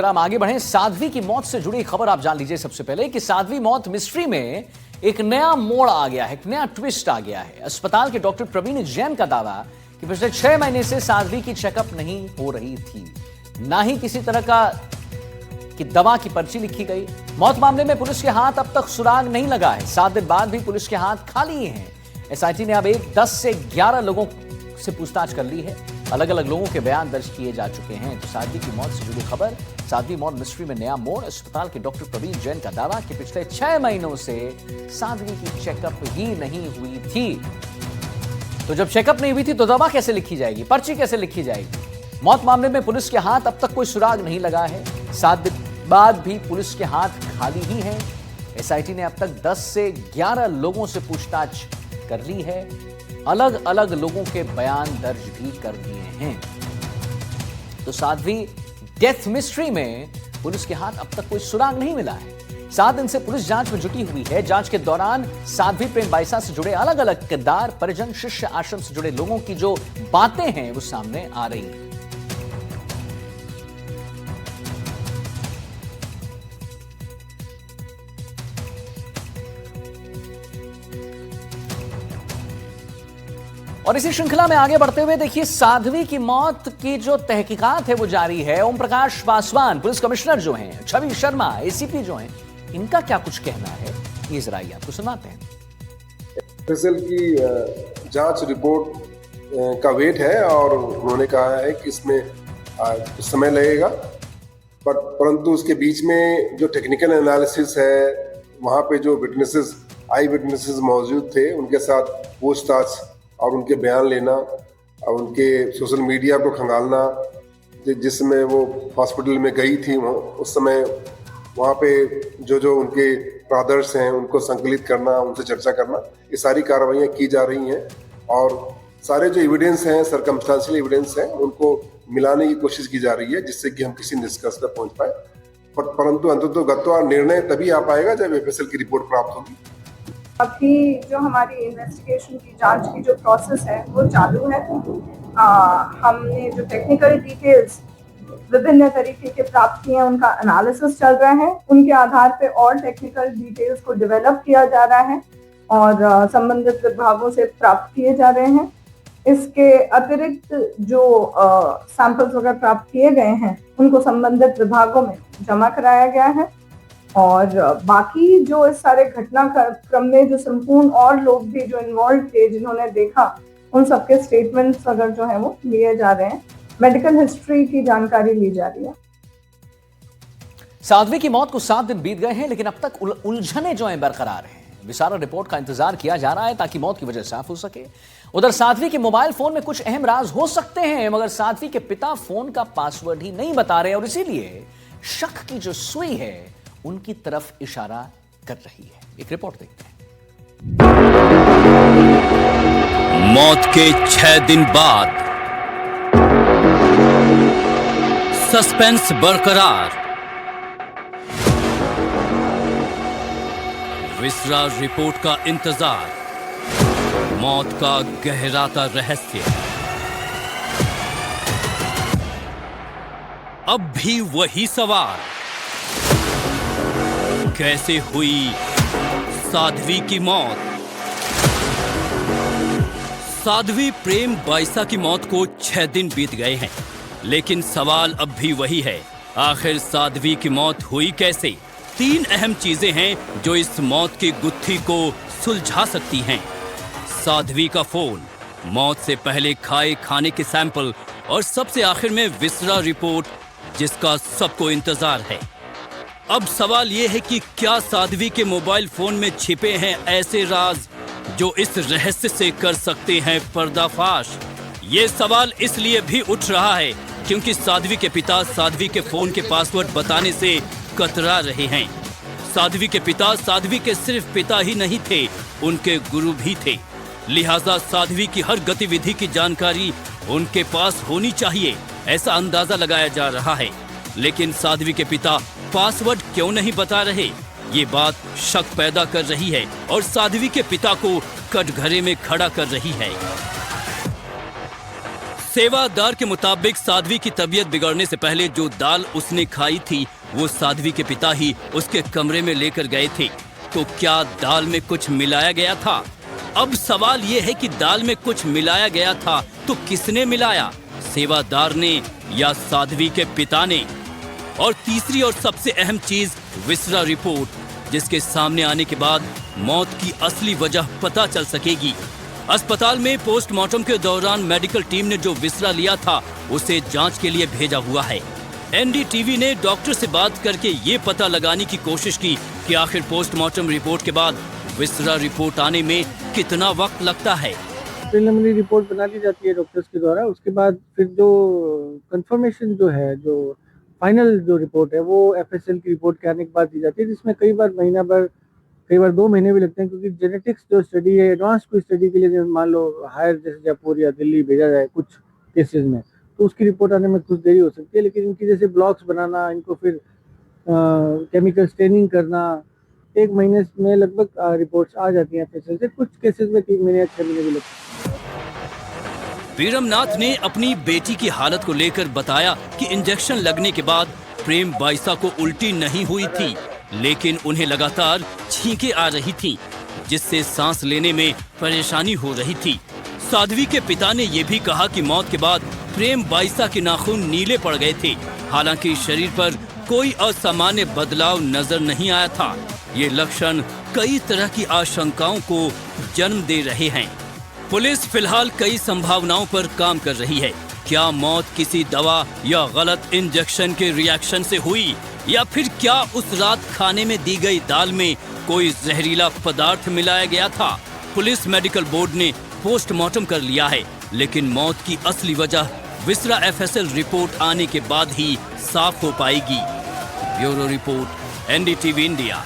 हम आगे बढ़े, साध्वी की मौत से जुड़ी खबर आप जान लीजिए सबसे पहले कि साध्वी मौत मिस्ट्री में एक नया मोड़ आ गया है, एक नया ट्विस्ट आ गया है। अस्पताल के डॉक्टर प्रवीण जैन का दावा कि पिछले 6 महीने से साध्वी की चेकअप नहीं हो रही थी, ना ही किसी तरह का कि दवा की पर्ची लिखी गई। मौत मामले में पुलिस के हाथ अब तक सुराग नहीं लगा है। 7 दिन बाद भी पुलिस के हाथ खाली हैं। एसआईटी ने अब 10 से 11 लोगों से पूछताछ कर ली है। अलग अलग लोगों के बयान दर्ज किए जा चुके हैं। तो साध्वी की मौत से जुड़ी खबर, साध्वी मौत मिस्ट्री में नया मोड़। अस्पताल के डॉक्टर प्रवीण जैन का दावा कि पिछले 6 महीनों से साध्वी की चेकअप ही नहीं हुई थी। तो जब चेकअप नहीं हुई थी तो दवा कैसे लिखी जाएगी, पर्ची कैसे लिखी जाएगी? मौत मामले में पुलिस के हाथ अब तक कोई सुराग नहीं लगा है। 7 दिन बाद भी पुलिस के हाथ खाली ही हैं। एसआईटी ने अब तक 10 से 11 लोगों से पूछताछ कर ली है। अलग अलग लोगों के बयान दर्ज भी कर दिए हैं। तो साध्वी डेथ मिस्ट्री में पुलिस के हाथ अब तक कोई सुराग नहीं मिला है। 7 दिन से पुलिस जांच में जुटी हुई है। जांच के दौरान साध्वी प्रेम बाइसा से जुड़े अलग अलग किरदार, परिजन, शिष्य आश्रम से जुड़े लोगों की जो बातें हैं वो सामने आ रही हैं। और इसी श्रृंखला में आगे बढ़ते हुए देखिए, साध्वी की मौत की जो तहकीकात है वो जारी है। ओम प्रकाश पासवान पुलिस कमिश्नर जो हैं, छवि शर्मा एसीपी जो हैं, इनका क्या कुछ कहना है, ये जरा ये आपको सुनाते हैं। एफएसएल की जांच रिपोर्ट का वेट है और उन्होंने कहा है कि इसमें कुछ समय लगेगा, परंतु उसके बीच में जो टेक्निकल एनालिसिस है, वहाँ पे जो विटनेसेस, आई विटनेसेस मौजूद थे, उनके साथ पूछताछ और उनके बयान लेना और उनके सोशल मीडिया को खंगालना, जिसमें वो हॉस्पिटल में गई थी, उस समय वहाँ पे जो उनके ब्रदर्स हैं उनको संकलित करना, उनसे चर्चा करना, ये सारी कार्रवाइयाँ की जा रही हैं। और सारे जो एविडेंस हैं, सर्कमस्टेंशियल एविडेंस हैं, उनको मिलाने की कोशिश की जा रही है, जिससे कि हम किसी निष्कर्ष पर पहुँच पाए। परंतु अंततः निर्णय तभी आ पाएगा जब एफएसएल की रिपोर्ट प्राप्त होगी। अभी जो हमारी इन्वेस्टिगेशन की जांच की जो प्रोसेस है वो चालू है। हमने जो टेक्निकल डिटेल्स विभिन्न तरीके के प्राप्त किए हैं, उनका एनालिसिस चल रहा है। उनके आधार पे और टेक्निकल डिटेल्स को डेवलप किया जा रहा है और संबंधित विभागों से प्राप्त किए जा रहे हैं। इसके अतिरिक्त जो सैंपल्स वगैरह प्राप्त किए गए हैं उनको संबंधित विभागों में जमा कराया गया है। और बाकी जो इस सारे घटनाक्रम में जो संपूर्ण और लोग भी जो इन्वॉल्व थे, जिन्होंने देखा, उन सबके स्टेटमेंट्स अगर जो है वो लिए जा रहे हैं। मेडिकल हिस्ट्री की जानकारी ली जा रही है। साध्वी की मौत को 7 दिन बीत गए हैं, लेकिन अब तक उलझने जो हैं बरकरार हैं। विसारा रिपोर्ट का इंतजार किया जा रहा है ताकि मौत की वजह साफ हो सके। उधर साध्वी के मोबाइल फोन में कुछ अहम राज हो सकते हैं, मगर साध्वी के पिता फोन का पासवर्ड ही नहीं बता रहे और इसीलिए शक की जो सुई है उनकी तरफ इशारा कर रही है। एक रिपोर्ट देखते हैं। मौत के 6 दिन बाद सस्पेंस बरकरार। विसरा रिपोर्ट का इंतजार, मौत का गहराता रहस्य। अब भी वही सवाल, कैसे हुई साध्वी की मौत? साध्वी प्रेम बाइसा की मौत को 6 दिन बीत गए हैं, लेकिन सवाल अब भी वही है, आखिर साध्वी की मौत हुई कैसे? 3 अहम चीजें हैं जो इस मौत की गुत्थी को सुलझा सकती हैं। साध्वी का फोन, मौत से पहले खाए खाने के सैंपल और सबसे आखिर में विसरा रिपोर्ट, जिसका सबको इंतजार है। अब सवाल यह है कि क्या साध्वी के मोबाइल फोन में छिपे हैं ऐसे राज जो इस रहस्य से कर सकते हैं पर्दाफाश? ये सवाल इसलिए भी उठ रहा है क्योंकि साध्वी के पिता साध्वी के फोन के पासवर्ड बताने से कतरा रहे हैं। साध्वी के पिता साध्वी के सिर्फ पिता ही नहीं थे, उनके गुरु भी थे। लिहाजा साध्वी की हर गतिविधि की जानकारी उनके पास होनी चाहिए, ऐसा अंदाजा लगाया जा रहा है। लेकिन साध्वी के पिता पासवर्ड क्यों नहीं बता रहे? ये बात शक पैदा कर रही है और साध्वी के पिता को कटघरे में खड़ा कर रही है। सेवादार के मुताबिक साध्वी की तबीयत बिगड़ने से पहले जो दाल उसने खाई थी वो साध्वी के पिता ही उसके कमरे में लेकर गए थे। तो क्या दाल में कुछ मिलाया गया था? अब सवाल ये है कि दाल में कुछ मिलाया गया था तो किसने मिलाया, सेवादार ने या साध्वी के पिता ने? और तीसरी और सबसे अहम चीज विसरा रिपोर्ट, जिसके सामने आने के बाद मौत की असली वजह पता चल सकेगी। अस्पताल में पोस्टमार्टम के दौरान मेडिकल टीम ने जो विसरा लिया था उसे जांच के लिए भेजा हुआ है। एनडीटीवी ने डॉक्टर से बात करके ये पता लगाने की कोशिश की कि आखिर पोस्टमार्टम रिपोर्ट के बाद विसरा रिपोर्ट आने में कितना वक्त लगता है। प्रिलिमिनरी रिपोर्ट बना दी जाती है डॉक्टर्स के द्वारा, उसके बाद फिर जो कंफर्मेशन जो है, जो फाइनल जो रिपोर्ट है वो एफएसएल की रिपोर्ट के आने के बाद दी जाती है, जिसमें कई बार महीना भर, कई बार 2 महीने भी लगते हैं, क्योंकि जेनेटिक्स जो स्टडी है, एडवांस कोई स्टडी के लिए मान लो हायर जैसे जयपुर या दिल्ली भेजा जाए कुछ केसेस में, तो उसकी रिपोर्ट आने में कुछ देरी हो सकती है। लेकिन इनकी जैसे ब्लॉक्स बनाना, इनको फिर केमिकल स्टेनिंग करना, 1 महीने में लगभग रिपोर्ट्स आ जाती हैं एफएसएल से। कुछ केसेस में 3 महीने या 6 महीने भी लगते हैं। वीरमनाथ ने अपनी बेटी की हालत को लेकर बताया कि इंजेक्शन लगने के बाद प्रेम बाईसा को उल्टी नहीं हुई थी, लेकिन उन्हें लगातार छींकें आ रही थीं, जिससे सांस लेने में परेशानी हो रही थी। साध्वी के पिता ने यह भी कहा कि मौत के बाद प्रेम बाईसा के नाखून नीले पड़ गए थे, हालांकि शरीर पर कोई असामान्य बदलाव नजर नहीं आया था। ये लक्षण कई तरह की आशंकाओं को जन्म दे रहे हैं। पुलिस फिलहाल कई संभावनाओं पर काम कर रही है। क्या मौत किसी दवा या गलत इंजेक्शन के रिएक्शन से हुई, या फिर क्या उस रात खाने में दी गई दाल में कोई जहरीला पदार्थ मिलाया गया था? पुलिस मेडिकल बोर्ड ने पोस्टमार्टम कर लिया है, लेकिन मौत की असली वजह विसरा एफएसएल रिपोर्ट आने के बाद ही साफ हो पाएगी। Bureau report, NDTV India.